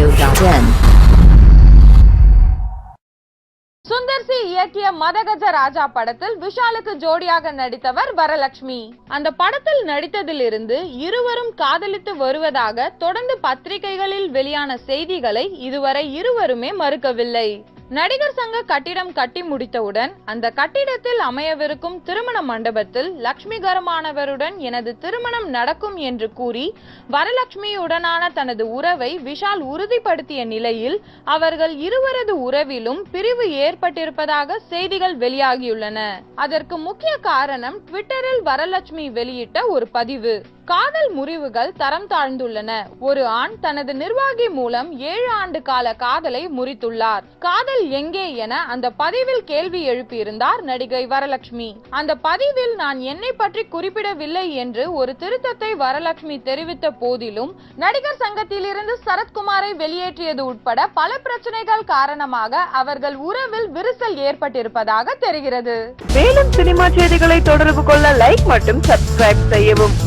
Audio.in. Sundar C இயக்கிய மதகஜ ராஜா படத்தில் விஷாலுக்கு ஜோடியாக நடித்தவர் வரலட்சுமி. அந்த படத்தில் நடித்ததிலிருந்து இருவரும் காதலித்து வருவதாக தொடர்ந்து பத்திரிகைகளில் வெளியான செய்திகளை இதுவரை இருவருமே மறுக்கவில்லை. நடிகர் சங்க கட்டிடம் கட்டி முடித்தவுடன் அந்த கட்டிடத்தில் அமையவிருக்கும் திருமண மண்டபத்தில் லட்சுமிகரமானவருடன் எனது திருமணம் நடக்கும் என்று கூறி வரலட்சுமியுடனான தனது உறவை விஷால் உறுதிப்படுத்திய நிலையில் அவர்கள் இருவரது உறவிலும் பிரிவு ஏற்பட்டிருப்பதாக செய்திகள் வெளியாகியுள்ளன. அதற்கு முக்கிய காரணம் ட்விட்டரில் வரலட்சுமி வெளியிட்ட ஒரு பதிவு. காதல் முறிவுகள் தரம் தாழ்ந்துள்ளன. ஒரு ஆண் தனது நிர்வாகி மூலம் 7 ஆண்டு கால காதலை முறித்துள்ளார். காதல் எங்கே என அந்த பதிவில் கேள்வி எழுப்பியிருந்தார் நடிகை வரலட்சுமி. அந்த பதிவில் நான் என்னை பற்றி குறிப்பிடவில்லை என்று ஒரு திருத்தத்தை வரலட்சுமி தெரிவித்த போதிலும் நடிகர் சங்கத்திலிருந்து சரத்குமாரை வெளியேற்றியது உட்பட பல பிரச்சனைகள் காரணமாக அவர்கள் உறவில் விரிசல் ஏற்பட்டிருப்பதாக தெரிகிறது. மேலும் சினிமா செய்திகளை தொடர்பு கொள்ள லைக் மற்றும் சப்ஸ்கிரைப் செய்யவும்.